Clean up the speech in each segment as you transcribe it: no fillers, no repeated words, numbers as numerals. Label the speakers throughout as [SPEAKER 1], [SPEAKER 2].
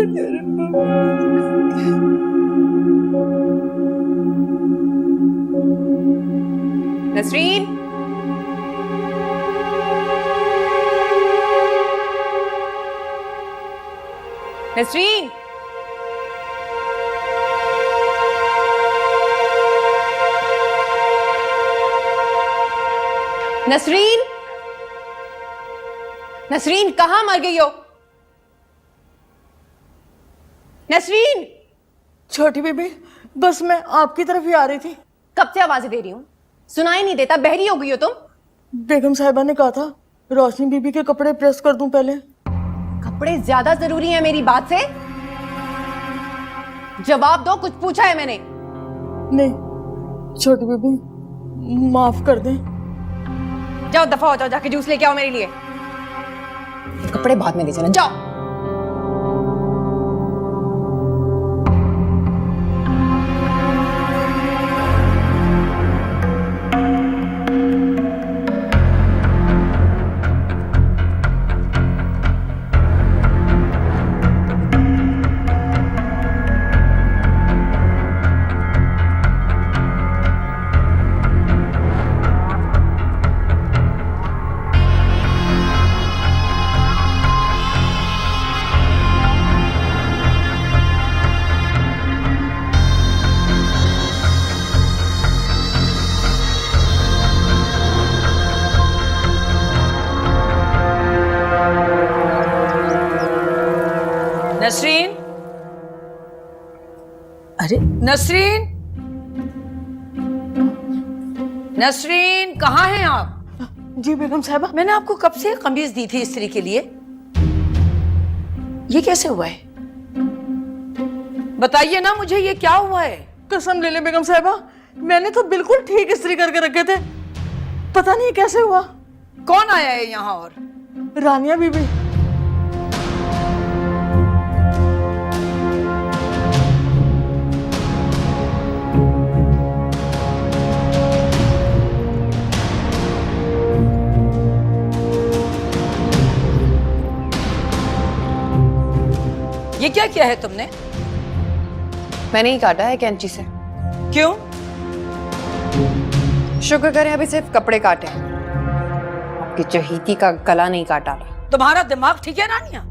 [SPEAKER 1] नसरीन, नसरीन, नसरीन, नसरीन कहां मर गई हो? नसरीन,
[SPEAKER 2] छोटी बेबी, बस मैं आपकी तरफ ही आ रही थी।
[SPEAKER 1] कब से आवाजें दे रही हूं, सुनाई नहीं देता? बहरी हो गई हो तुम?
[SPEAKER 2] बेगम साहिबा ने कहा था रोशनी बीबी के कपड़े प्रेस कर दूं पहले।
[SPEAKER 1] कपड़े ज्यादा जरूरी हैं मेरी बात से? जवाब दो, कुछ पूछा है मैंने?
[SPEAKER 2] नहीं छोटी बेबी, माफ कर दें।
[SPEAKER 1] जाओ दफा हो जाओ, जाके जूस लेके आओ मेरे लिए। कपड़े बाद में ले जाना, जाओ।
[SPEAKER 3] नसरीन, अरे नसरीन, नसरीन कहाँ हैं आप?
[SPEAKER 2] जी बेगम साहिबा।
[SPEAKER 3] मैंने आपको कब से कमीज दी थी इस्त्री के लिए, ये कैसे हुआ है? बताइए ना मुझे, ये क्या हुआ है?
[SPEAKER 2] कसम ले ले बेगम साहिबा, मैंने तो बिल्कुल ठीक इस्त्री करके रखे थे, पता नहीं कैसे हुआ।
[SPEAKER 3] कौन आया है यहाँ? और
[SPEAKER 2] रानिया बीबी।
[SPEAKER 3] ये क्या किया है तुमने?
[SPEAKER 1] मैंने ही काटा है कैंची से।
[SPEAKER 3] क्यों?
[SPEAKER 1] शुक्र करें अभी सिर्फ कपड़े काटे, आपकी चहीती का गला नहीं काटा।
[SPEAKER 3] तुम्हारा दिमाग ठीक है रानिया?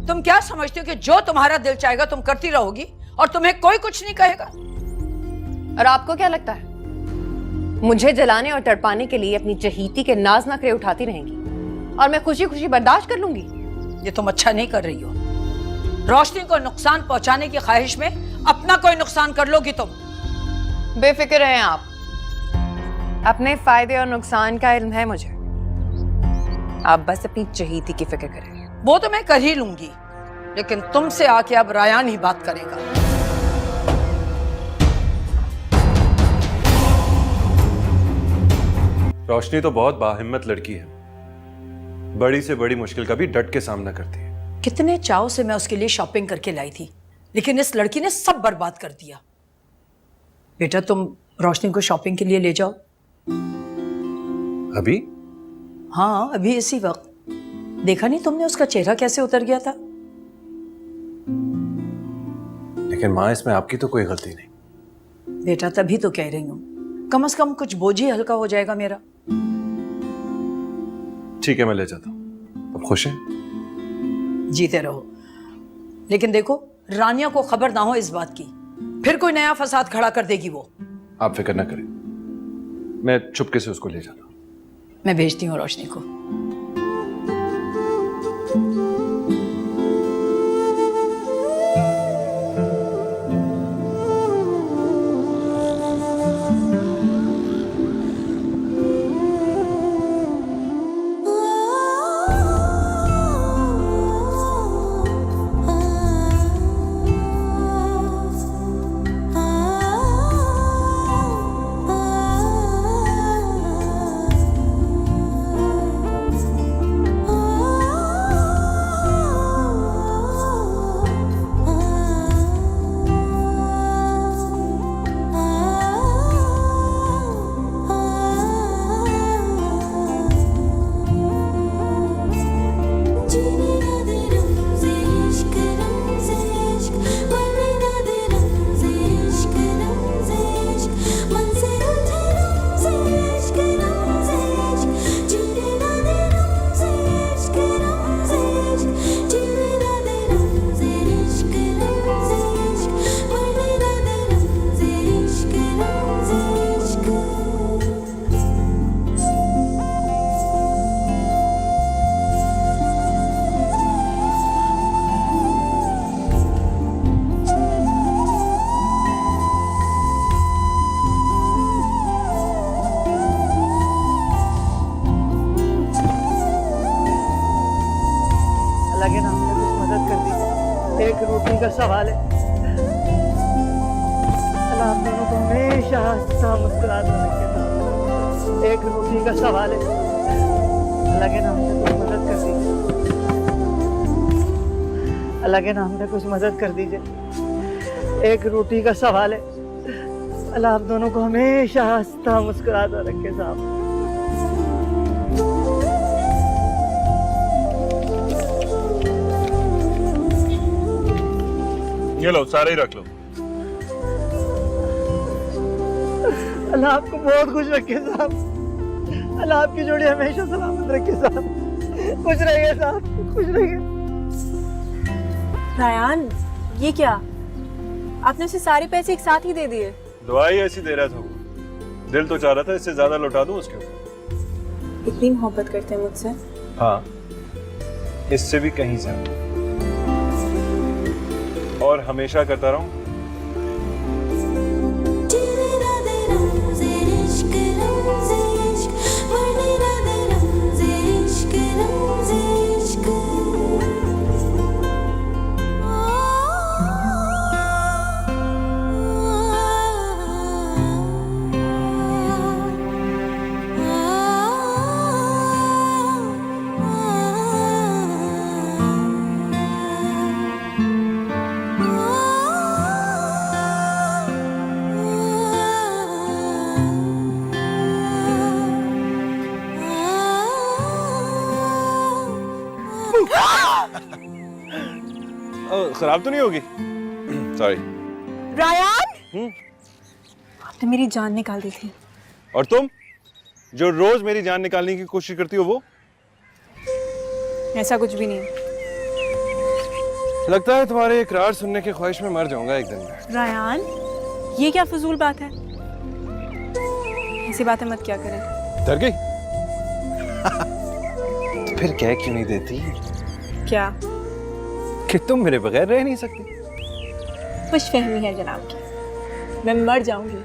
[SPEAKER 3] तुम क्या समझती हो कि जो तुम्हारा दिल चाहेगा तुम करती रहोगी और तुम्हें कोई कुछ नहीं कहेगा?
[SPEAKER 1] और आपको क्या लगता है मुझे जलाने और तड़पाने के लिए अपनी चहीती के नाज नखरे उठाती रहेंगी और मैं खुशी खुशी बर्दाश्त कर लूंगी?
[SPEAKER 3] ये तुम अच्छा नहीं कर रही हो। रोशनी को नुकसान पहुंचाने की ख्वाहिश में अपना कोई नुकसान कर लोगी तुम।
[SPEAKER 1] बेफिक्र हैं आप, अपने फायदे और नुकसान का इल्म है मुझे। आप बस अपनी चहीती की फिक्र करें।
[SPEAKER 3] वो तो मैं कर ही लूंगी, लेकिन तुमसे आके अब रायान ही बात करेगा।
[SPEAKER 4] रोशनी तो बहुत बाहिम्मत लड़की है, बड़ी से बड़ी मुश्किल का भी डट के सामना करती है।
[SPEAKER 3] कितने चाव से मैं उसके लिए शॉपिंग करके लाई थी, लेकिन इस लड़की ने सब बर्बाद कर दिया। बेटा तुम रोशनी को शॉपिंग के लिए ले जाओ।
[SPEAKER 4] अभी?
[SPEAKER 3] हाँ अभी इसी वक्त। देखा नहीं तुमने उसका चेहरा कैसे उतर गया था?
[SPEAKER 4] लेकिन माँ, इसमें आपकी तो कोई गलती नहीं।
[SPEAKER 3] बेटा तभी तो कह रही हूँ, कम से कम कुछ बोझ ही हल्का हो जाएगा मेरा।
[SPEAKER 4] ठीक है, मैं ले जाता हूँ। अब खुश हैं?
[SPEAKER 3] जीते रहो, लेकिन देखो रानिया को खबर ना हो इस बात की, फिर कोई नया फसाद खड़ा कर देगी वो।
[SPEAKER 4] आप फिक्र ना करें, मैं चुपके से उसको ले जाता हूँ।
[SPEAKER 3] मैं भेजती हूँ रोशनी को।
[SPEAKER 2] अल्लाह के नाम से कुछ मदद कर दीजिए, एक रोटी का सवाल है। अल्लाह आप दोनों को हमेशा हंसता मुस्कुराता रखे साहब, एक रोटी का सवाल है, अल्लाह के नाम से कुछ मदद कर दीजिए, अल्लाह के नाम से कुछ मदद कर दीजिए, एक रोटी का सवाल है। अल्लाह आप दोनों को हमेशा हंसता मुस्कुराता रखे साहब।
[SPEAKER 4] ये लो, सारे ही रख लो।
[SPEAKER 2] अल्लाह आपको बहुत खुश रखे साहब, अल्लाह आपकी जोड़ी हमेशा सलामत रखे साहब। खुश रहिए साहब, खुश रहिए।
[SPEAKER 5] रायान, ये क्या? आपने उसे सारे पैसे एक साथ ही दे दिए?
[SPEAKER 4] दवाई ऐसी दे रहा था वो, दिल तो चाह रहा था इससे ज्यादा लौटा दूं उसके ऊपर।
[SPEAKER 5] इतनी मोहब्बत करते हैं मुझसे?
[SPEAKER 4] हाँ, इससे भी कहीं ज्यादा, और हमेशा करता रहूं। खराब तो नहीं होगी? सॉरी।
[SPEAKER 5] रायान, आपने मेरी जान निकाल दी थी।
[SPEAKER 4] और तुम जो रोज मेरी जान निकालने की कोशिश करती हो वो?
[SPEAKER 5] ऐसा कुछ भी नहीं।
[SPEAKER 4] लगता है तुम्हारे इकरार सुनने की ख्वाहिश में मर जाऊंगा एक दिन में।
[SPEAKER 5] रायान, ये क्या फजूल बात है? ऐसी बातें मत क्या करें।
[SPEAKER 4] डर गई? तो फिर कह क्यों नहीं देती
[SPEAKER 5] क्या?
[SPEAKER 4] कि तुम मेरे बगैर रह नहीं सकती?
[SPEAKER 5] खुशफहमी है जनाब की, मैं मर जाऊंगी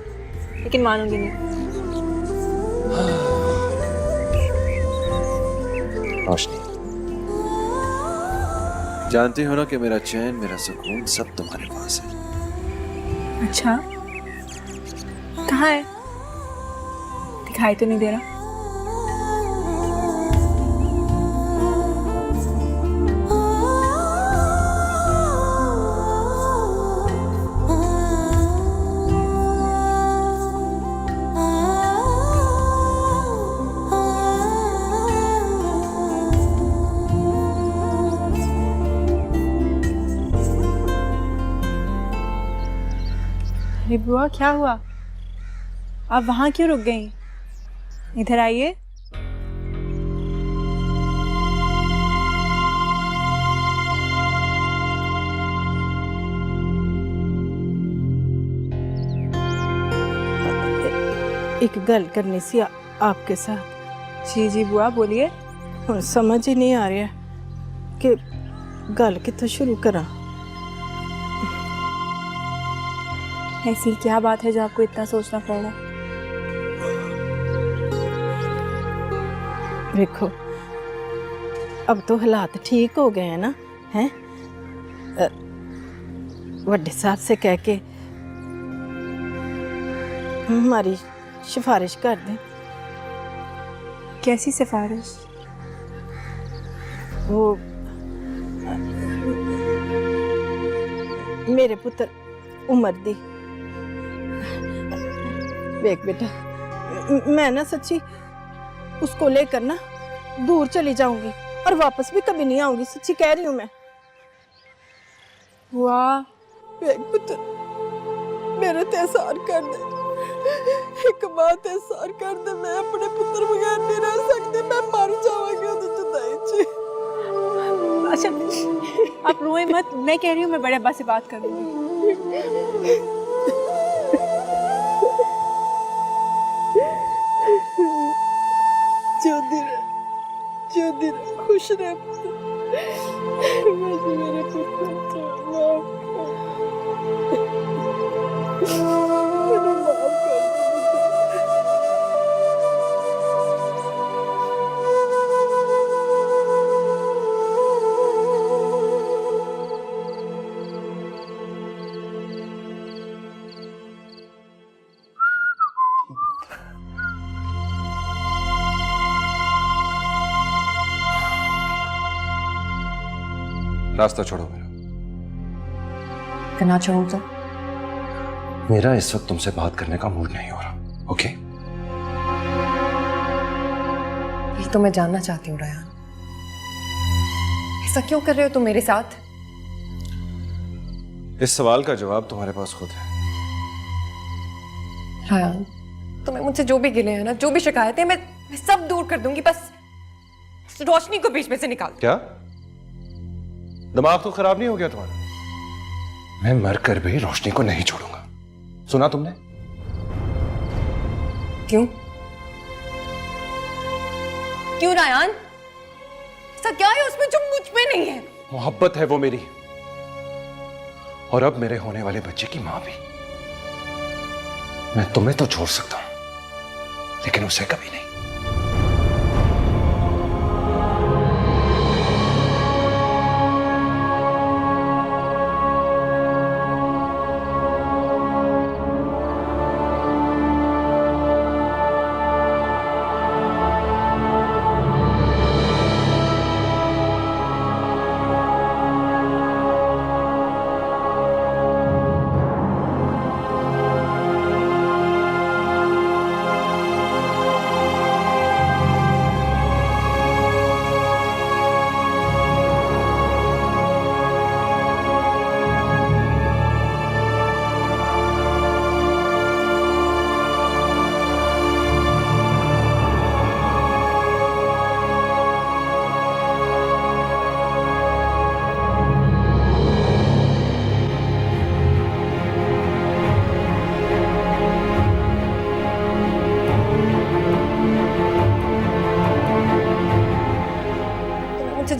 [SPEAKER 5] लेकिन मानूंगी नहीं।
[SPEAKER 6] रोशनी, जानती हो ना कि मेरा चैन, मेरा सुकून सब तुम्हारे पास है।
[SPEAKER 5] अच्छा, कहाँ है? दिखाई तो नहीं दे रहा। अरे बुआ, क्या हुआ? आप वहां क्यों रुक गई? इधर आइए।
[SPEAKER 7] एक गल करनी सी आपके साथ।
[SPEAKER 5] जी जी बुआ, बोलिए।
[SPEAKER 7] हुण समझ ही नहीं आ रहा कि गल कित्थों शुरू करा।
[SPEAKER 5] ऐसी क्या बात है जो आपको इतना सोचना पड़ रहा?
[SPEAKER 7] देखो, अब तो हालात ठीक हो गए हैं ना, हैं? वड्डे साहब से कह के हमारी सिफारिश कर दें।
[SPEAKER 5] कैसी सिफारिश?
[SPEAKER 7] वो मेरे पुत्र उमर दी। देख बेटा, मैं ना सच्ची उसको लेकर ना दूर चली जाऊंगी और वापस भी कभी नहीं आऊंगी, सच्ची कह रही हूँ मैं।
[SPEAKER 5] बुआ,
[SPEAKER 7] देख पुत्र, मेरे ते एहसान कर दे, एक बात एहसान कर दे, मैं अपने पुत्र बगैर नहीं रह सकती, मैं मर जाऊंगी उस जुदाई च।
[SPEAKER 5] अच्छा आप रोए मत, मैं कह रही हूँ मैं बड़े अब्बा से बात करूंगी।
[SPEAKER 7] जो दिन खुश रह पुत्र, मुझे मेरे पुत्र माफ कर।
[SPEAKER 4] रास्ता छोड़ो मेरा।
[SPEAKER 1] करना चाहूँ तो
[SPEAKER 4] मेरा इस वक्त तुमसे बात करने का मूड नहीं हो रहा। ओके?
[SPEAKER 1] ये तो मैं जानना चाहती हूँ रायान, ऐसा क्यों कर रहे हो तुम मेरे साथ?
[SPEAKER 4] इस सवाल का जवाब तुम्हारे पास खुद है।
[SPEAKER 1] रायान, तुम्हें मुझसे जो भी गिले हैं ना, जो भी शिकायतें, मैं सब दूर कर दूंगी, बस रोशनी को बीच में से निकाल दो।
[SPEAKER 4] क्या दिमाग तो खराब नहीं हो गया तुम्हारा? मैं मर कर भी रोशनी को नहीं छोड़ूंगा। सुना तुमने?
[SPEAKER 1] क्यों? क्यों रायान? ऐसा क्या है उसमें जो मुझ में नहीं है?
[SPEAKER 4] मोहब्बत है वो मेरी, और अब मेरे होने वाले बच्चे की मां भी। मैं तुम्हें तो छोड़ सकता हूं, लेकिन उसे कभी नहीं।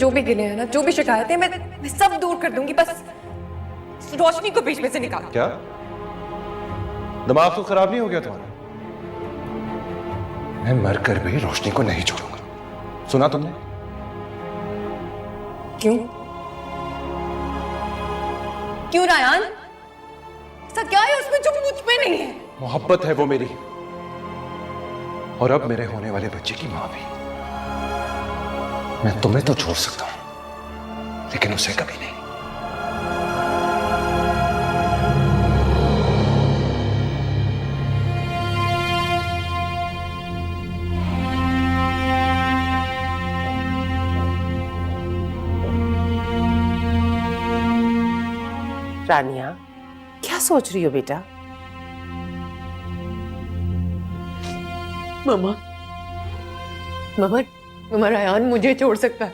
[SPEAKER 1] जो भी गिले हैं ना, जो भी शिकायतें, मैं सब दूर कर दूंगी, बस रोशनी को बीच में से निकाल।
[SPEAKER 4] क्या दिमाग तो खराब नहीं हो गया तुम्हारा? मैं मर कर भी रोशनी को नहीं छोड़ूंगा। सुना तुमने?
[SPEAKER 1] क्यों? क्यों रायान? ऐसा क्या है उसमें जो मुझ में नहीं है?
[SPEAKER 4] मोहब्बत है वो मेरी, और अब मेरे होने वाले बच्चे की मां भी। मैं तुम्हें तो छोड़ सकता हूं, लेकिन उसे कभी नहीं।
[SPEAKER 8] रानिया, क्या सोच रही हो बेटा?
[SPEAKER 1] मामा, मामा, मामा रायान मुझे छोड़ सकता है,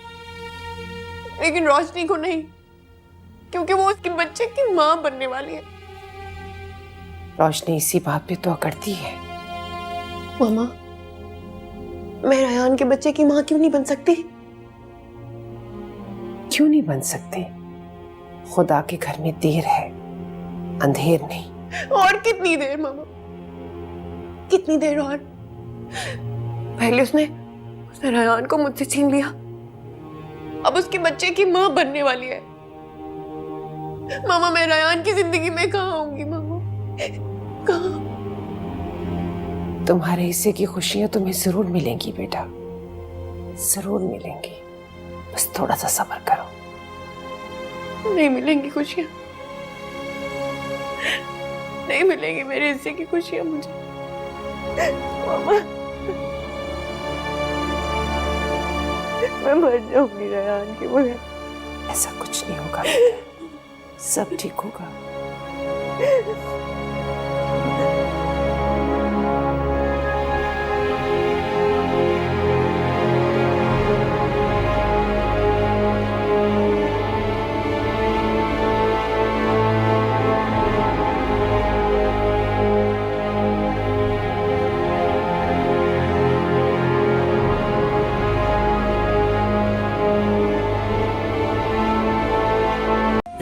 [SPEAKER 1] लेकिन रोशनी को नहीं, क्योंकि वो उसके बच्चे की मां बनने वाली है।
[SPEAKER 8] रोशनी इसी बात पे तो अकड़ती है।
[SPEAKER 1] मामा, मैं रायान के बच्चे की मां क्यों नहीं बन सकती?
[SPEAKER 8] क्यों नहीं बन सकते? खुदा के घर में देर है, अंधेर नहीं।
[SPEAKER 1] और कितनी देर मामा, कितनी देर और? पहले उसने रायान को मुझसे छीन लिया, अब उसके बच्चे की मां बनने वाली है। मामा, मैं रायान की जिंदगी में कहाँ आऊंगी मामा? कहाँ?
[SPEAKER 8] तुम्हारे हिस्से की खुशियां तुम्हें जरूर मिलेंगी बेटा, जरूर मिलेंगी। बस थोड़ा सा सब्र करो।
[SPEAKER 1] नहीं मिलेंगी खुशियां, नहीं मिलेंगी मेरे हिस्से की खुशियां मुझे। मामा, मैं मर जाऊंगी रायान के बगैर।
[SPEAKER 8] ऐसा कुछ नहीं होगा बेटा, सब ठीक होगा।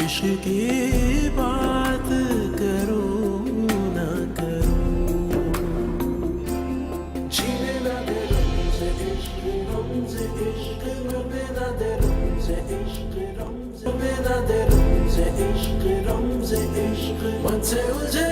[SPEAKER 9] इश्क की बात करो ना करो, जीने ना दे रमज़े इश्क, रमज़े इश्क, मरने ना दे रमज़े इश्क, रमज़े, मरने ना दे रमज़े इश्क, रमज़े इश्क, मन से उलझे